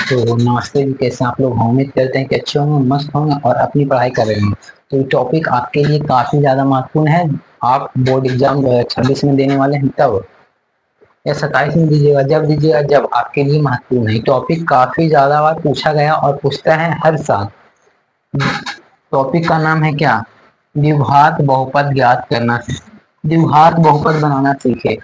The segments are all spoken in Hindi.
तो नमस्ते जी, कैसे आप लोग? उम्मीद करते हैं कि अच्छे होंगे, मस्त होंगे और अपनी पढ़ाई कर रहे होंगे। तो ये टॉपिक आपके लिए काफी ज्यादा महत्वपूर्ण है। आप बोर्ड एग्जाम 2026 में देने वाले हैं तब, या 27 में दीजिएगा, जब दीजिएगा, जब आपके लिए महत्वपूर्ण है। टॉपिक काफी ज्यादा बार पूछा गया और पूछता है हर साल। टॉपिक का नाम है क्या? द्विघात बहुपद ज्ञात करना। द्विघात बहुपद बनाना सीखे।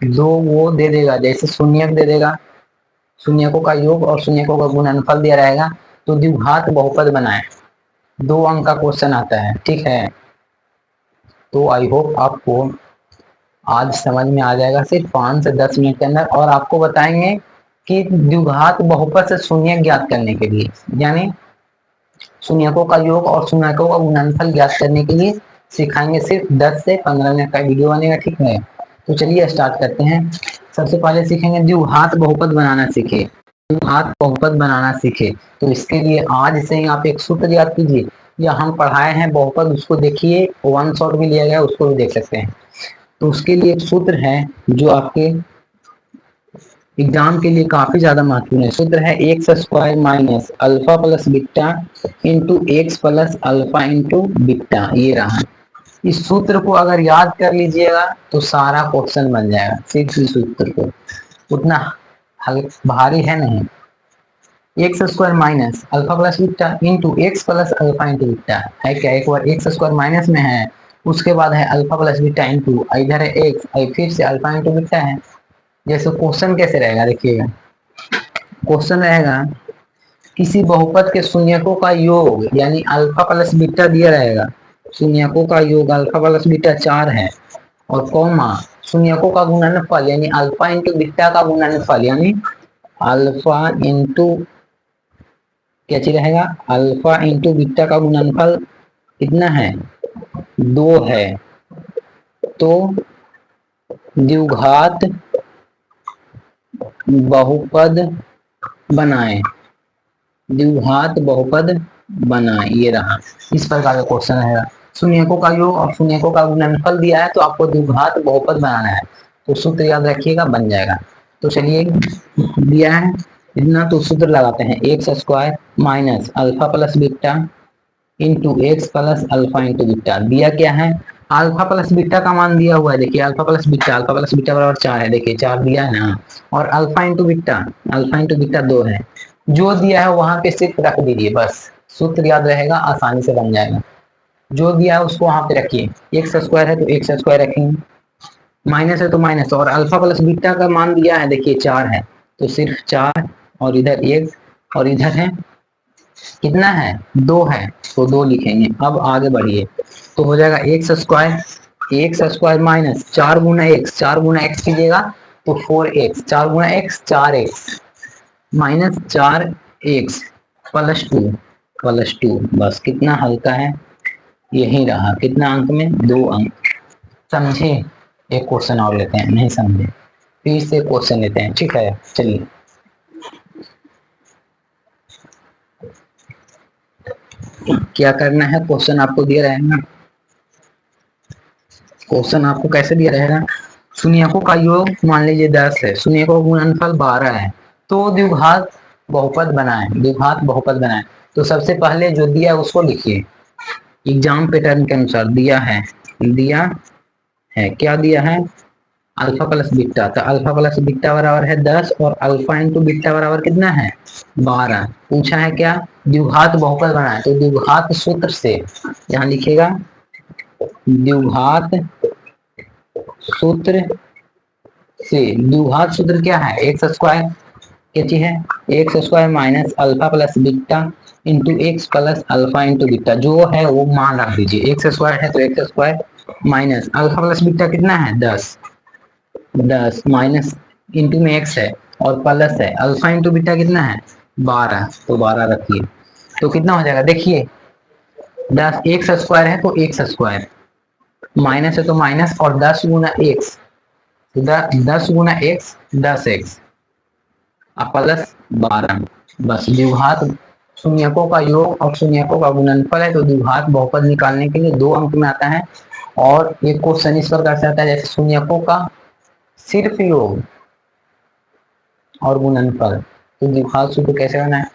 दो वो दे देगा, जैसे शून्यक दे देगा, शून्यकों का योग और शून्यकों का गुणनफल दिया रहेगा, तो द्विघात बहुपद बनाए। 2 अंक का क्वेश्चन आता है, ठीक है। तो आई होप आपको आज समझ में आ जाएगा, सिर्फ 5 से 10 मिनट के अंदर। और आपको बताएंगे कि द्विघात बहुपद से शून्य ज्ञात करने के लिए, यानी शून्यकों का योग और शून्यकों का गुणनफल ज्ञात करने के लिए सिखाएंगे। सिर्फ 10 से 15 मिनट का वीडियो बनेगा, ठीक है। तो चलिए स्टार्ट करते हैं। सबसे पहले सीखेंगे द्विघात बहुपद बनाना सीखे। द्विघात बहुपद बनाना सीखे, तो इसके लिए आज से ही आप एक सूत्र याद कीजिए, या हम पढ़ाए हैं बहुपद, उसको देखिए, वन शॉट भी लिया गया, उसको भी देख सकते हैं। तो उसके लिए एक सूत्र है जो आपके एग्जाम के लिए काफी ज्यादा महत्वपूर्ण है। सूत्र है x square minus alpha plus beta into x plus alpha into beta. ये रहा। इस सूत्र को अगर याद कर लीजिएगा तो सारा क्वेश्चन बन जाएगा, सिर्फ इस सूत्र को। उतना भारी है नहीं। X square minus alpha plus beta into x plus alpha into beta है क्या? एक बार एक्स स्क्वायर माइनस में है, उसके बाद है अल्फा प्लस बीटा इंटू, इधर है एक्स, फिर से अल्फा इंटू बीटा है। जैसे क्वेश्चन कैसे रहेगा, देखिएगा। क्वेश्चन रहेगा किसी बहुपद के शून्यकों का योग, यानी अल्फा प्लस बीटा दिया रहेगा। शून्यकों का योग अल्फा प्लस बीटा 4 है, और कौमा शून्यकों का गुणनफल, यानी अल्फा इंटू बीटा का गुणनफल, यानी अल्फा इंटू क्या चीज रहेगा, अल्फा इंटू बीटा का गुणनफल कितना है? 2 है। तो द्विघात बहुपद बनाए। द्विघात बहुपद बनाए, ये रहा। इस प्रकार का क्वेश्चन है। शून्यकों का योग और शून्यकों का गुणनफल दिया है, तो आपको द्विघात बहुपद बनाना है। तो सूत्र याद रखिएगा, बन जाएगा। तो चलिए, दिया है इतना, तो सूत्र लगाते हैं। X square minus alpha plus beta into x plus alpha into beta. दिया क्या है? अल्फा प्लस बीटा का मान दिया हुआ है, देखिए अल्फा प्लस बीटा बराबर 4 है, देखिए 4 दिया है ना। और अल्फा इंटू बीटा 2 है। जो दिया है वहां पे सिर्फ रख दीजिए, बस सूत्र याद रहेगा, आसानी से बन जाएगा। जो दिया है उसको वहां पे रखिए। एक्स स्क्वायर है तो एक्स स्क्वायर रखेंगे, माइनस है तो माइनस, और अल्फा प्लस बीटा का मान दिया है, देखिए 4 है, तो सिर्फ 4, और इधर 1, और इधर है कितना है? 2 है, तो 2 लिखेंगे। अब आगे बढ़िए, तो हो जाएगा एक्स स्क्वायर माइनस 4 गुना एक्स, 4 गुना एक्स कीजिएगा तो 4x, 4 गुना x 4x, minus 4x plus two. बस कितना हल्का है, यही रहा। कितना अंक में? 2 अंक। समझे? एक क्वेश्चन और लेते हैं, नहीं समझे फिर से क्वेश्चन लेते हैं, ठीक है। चलिए, क्या करना है, क्वेश्चन आपको दिया रहेगा। क्वेश्चन आपको कैसे दिया रहेगा? शून्यकों का योग मान लीजिए 10 है, शून्यकों का गुणनफल 12 है, तो द्विघात बहुपद बनाए। द्विघात बहुपद बनाए, तो सबसे पहले जो दिया है उसको लिखिए। एग्जाम पैटर्न के अनुसार दिया है क्या दिया है? अल्फा प्लस बीटा, तो अल्फा प्लस बीटा बराबर है 10, और अल्फा इंटू बीटा बराबर कितना है? 12। पूछा है क्या? द्विघात बहुपद बनाए, तो द्विघात सूत्र से यहाँ लिखिएगा। द्विघात सूत्र से, द्विघात सूत्र क्या है? एक्स स्क्वायर क्या चीज है? X square minus alpha plus beta into x plus alpha into beta. जो है वो मान रख दीजिए। एक्स स्क्वायर है तो x square minus alpha plus beta कितना है? 10, 10 माइनस इंटू में एक्स है और प्लस है, अल्फा इंटू बीटा कितना है? 12, तो 12 रखिए। तो कितना हो जाएगा, देखिए 10, एक्स स्क्वायर है तो एक्स स्क्वायर, माइनस है तो माइनस, और 10 गुना एक्स, 10 गुना एक्स 10x, अब प्लस 12। बस द्विघात शून्यकों का योग और शून्यकों का गुणनफल है, तो द्विघात बहुपद निकालने के लिए 2 अंक में आता है। और एक क्वेश्चन इस प्रकार से आता है, जैसे शून्यकों का सिर्फ योग, और गुणनफल। तो द्विघात सूत्र कैसे बना है,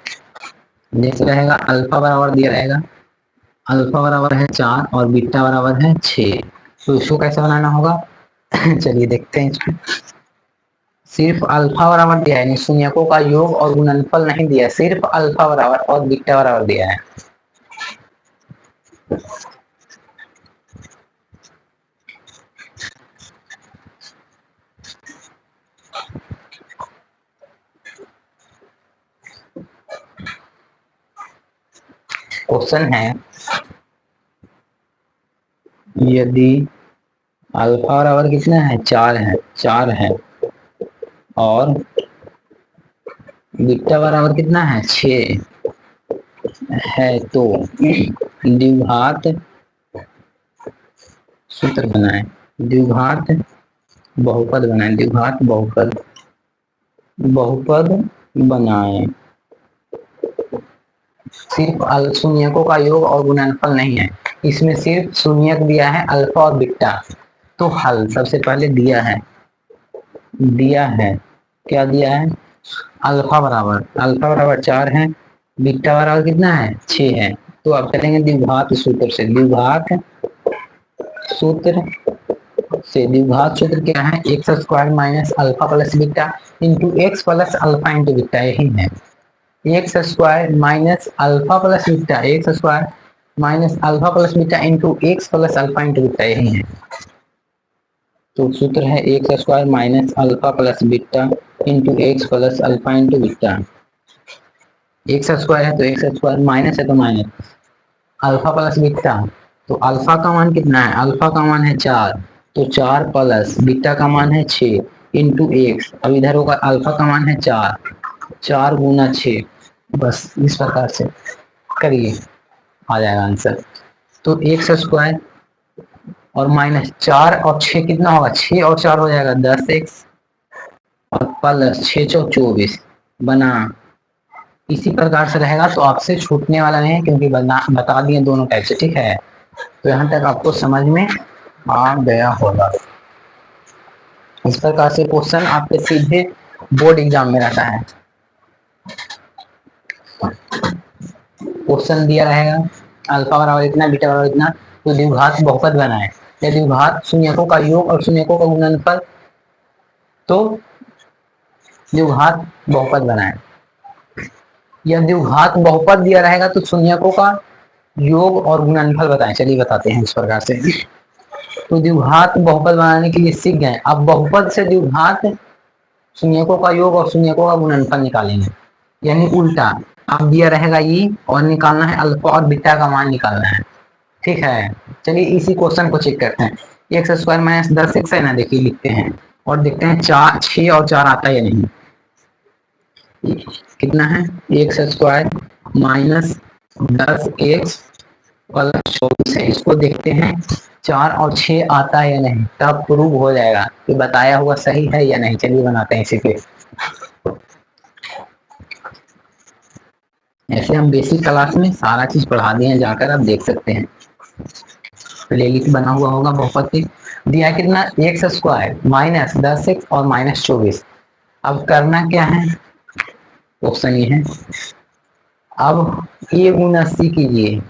जैसे रहेगा अल्फा बराबर दिया रहेगा, अल्फा बराबर है 4 और बीटा बराबर है 6। तो इसको कैसे बनाना होगा चलिए देखते हैं इसको। सिर्फ अल्फा बराबर दिया है, यानी शून्यकों का योग और गुणनफल नहीं दिया है, सिर्फ अल्फा बराबर और बीटा बराबर दिया है। क्वेश्चन है यदि अल्फा बराबर कितना है, 4 है और बीटा बराबर कितना है, 6 है, तो द्विघात सूत्र बनाए, द्विघात बहुपद बनाए, द्विघात बहुपद बहुपद बनाए। सिर्फ शून्यकों का योग और गुणनफल नहीं है, इसमें सिर्फ शून्यक दिया है अल्फा और बीटा। तो हल सबसे पहले दिया है क्या दिया है, अल्फा बराबर 4 है, बीटा बराबर कितना है, 6 है। तो अब चलेंगे द्विघात सूत्र से, सूत्र द्विघात सूत्र क्या है, x square minus alpha plus beta into x plus alpha into beta, यही है। X square minus alpha plus beta, x square minus alpha plus beta into x plus alpha into beta, यही है। तो सूत्र है x square minus alpha plus beta into x plus alpha into beta. X square है तो एक्स स्क्वायर, माइनस है तो माइनस, अल्फा प्लस बीटा, तो अल्फा का मान कितना है, अल्फा का मान है 4, तो 4 प्लस बीटा का मान है 6 इंटू एक्स, अब इधर होगा अल्फा का मान है 4, 4 गुना 6, बस इस प्रकार से करिए, आ जाएगा आंसर। तो एक्स स्क्वायर और माइनस 4 और 6 कितना होगा, 6 और 4 हो जाएगा 10x और प्लस 6 चौक 24 बना, इसी प्रकार से रहेगा। तो आपसे छूटने वाला नहीं है क्योंकि बता दिए दोनों टाइप से, ठीक है। तो यहाँ तक आपको समझ में आ गया होगा। इस प्रकार से क्वेश्चन आपके सीधे बोर्ड एग्जाम में रहता है। क्वेश्चन दिया रहेगा अल्फा बराबर इतना, बीटा बराबर इतना, तो द्विघात बहुपद बनाए, या द्विघात शून्यकों का योग और शून्यकों का गुणनफल, तो द्विघात बहुपद बनाए। या द्विघात बहुपद दिया रहेगा तो शून्यकों का योग और गुणनफल बताएं। चलिए बताते हैं इस प्रकार से। तो द्विघात बहुपद बनाने के लिए सीख गए, अब बहुपद से द्विघात शून्यकों का योग और शून्यकों का गुणनफल निकालेंगे, यानी उल्टा। अब दिया रहेगा ये और निकालना है अल्फा और बीटा का मान निकालना है, ठीक है। चलिए इसी क्वेश्चन को चेक करते हैं। एक्स स्क्वायर माइनस 10x है ना, देखिए लिखते हैं और देखते हैं 6 और 4 आता है या नहीं। कितना है, x square minus 10x plus 24 है, इसको देखते हैं 4 और 6 आता है या नहीं, तब प्रूव हो जाएगा कि बताया हुआ सही है या नहीं। चलिए बनाते हैं इसी पे। ऐसे हम बेसिक क्लास में सारा चीज पढ़ा दिए हैं, जाकर आप देख सकते हैं, प्लेलिस्ट बना हुआ होगा बहुपद पे। दिया कितना, एक्स स्क्वायर माइनस 10x और माइनस 24। अब करना क्या है, ऑप्शन ये है, अब ए गुना सी कीजिए,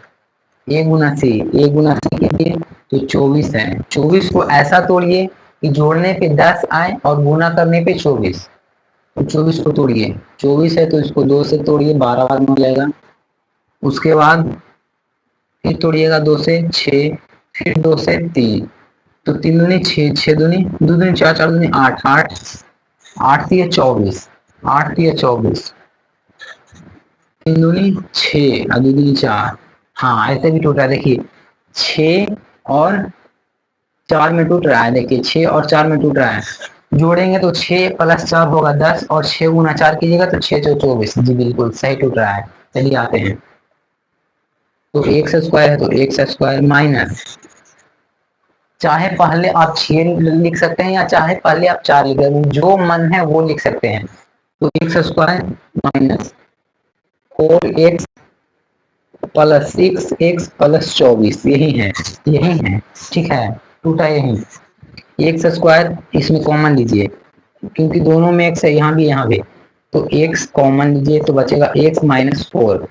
ए गुना सी कीजिए, तो 24 है, 24 को ऐसा तोड़िए कि जोड़ने पे 10 आए और गुना करने पे 24। तो 24 को तोड़िए, 24 है तो इसको 2 से तोड़िए, 12 बार में हो जाएगा। उसके बाद फिर तोड़िएगा 2 से 6, फिर 2 से 3, तो 3 दूनी 6, 6 दूनी 2 दूनी 4, 4 दूनी 8, 8 8 3 24, 8 3 24, 3 दूनी 6 और 2 दूनी 4। हाँ ऐसे भी टूट रहा है, देखिए 6 और 4 में टूट रहा है, देखिए 6 और 4 में टूट रहा है। जोड़ेंगे तो 6 प्लस 4 होगा 10 और 6 गुना 4 कीजिएगा तो 6 चौ 24। जी बिल्कुल सही टूट रहा है। चलिए आते हैं, तो एक्स स्क्वायर है तो एक्स स्क्वायर माइनस, चाहे पहले आप 6 लिख सकते हैं या चाहे पहले आप 4 लिख सकते हैं, जो मन है वो लिख सकते हैं। तो x square minus 4x plus 6x plus 24, यही है, यही है, ठीक है, टूटा यही। एक्स स्क्वायर इसमें कॉमन लीजिए क्योंकि दोनों में एक्स है, यहाँ भी यहाँ भी, तो x कॉमन लीजिए तो बचेगा x माइनस 4।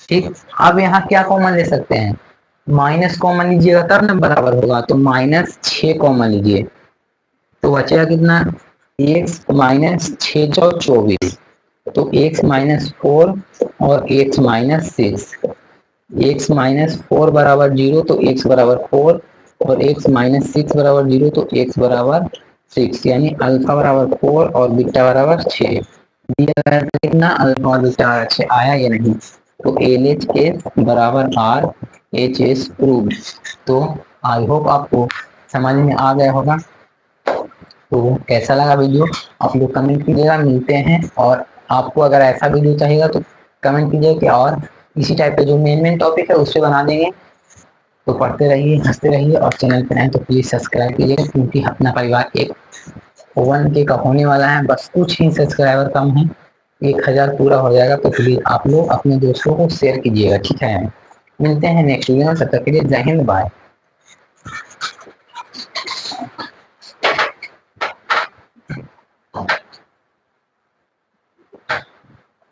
ठीक, अब यहाँ क्या कॉमन ले सकते हैं, माइनस कॉमन लीजिएगा तब ना बराबर होगा, तो -6 कॉमन लीजिए तो बचेगा कितना, x माइनस 6 × 24। तो x माइनस 4 और x माइनस 6, x माइनस 4 बराबर 0 तो x बराबर 4, और x माइनस 6 बराबर 0 तो x बराबर 6, यानी अल्फा बराबर 4 और बीटा बराबर 6 दिया गया था। कितना, अल्फा और बीटा बराबर 6 आया या नहीं। तो LHS बराबर R HS प्रूव्ड। तो आई होप आपको समझ में आ गया होगा। तो कैसा लगा वीडियो आप लोग कमेंट कीजिएगा, मिलते हैं। और आपको अगर ऐसा वीडियो चाहिएगा तो कमेंट कीजिएगा कि और इसी टाइप के जो मेन टॉपिक है उससे बना देंगे। तो पढ़ते रहिए, हंसते रहिए, और चैनल पर आए तो प्लीज सब्सक्राइब कीजिएगा, क्योंकि अपना परिवार एक 1K का होने वाला है, बस कुछ ही सब्सक्राइबर कम है, 1000 पूरा हो जाएगा। तो प्लीज आप लोग अपने दोस्तों को शेयर कीजिएगा, ठीक है। मिलते हैं नेक्स्ट वीडियो में, तब तक के लिए जय हिंद, बाय।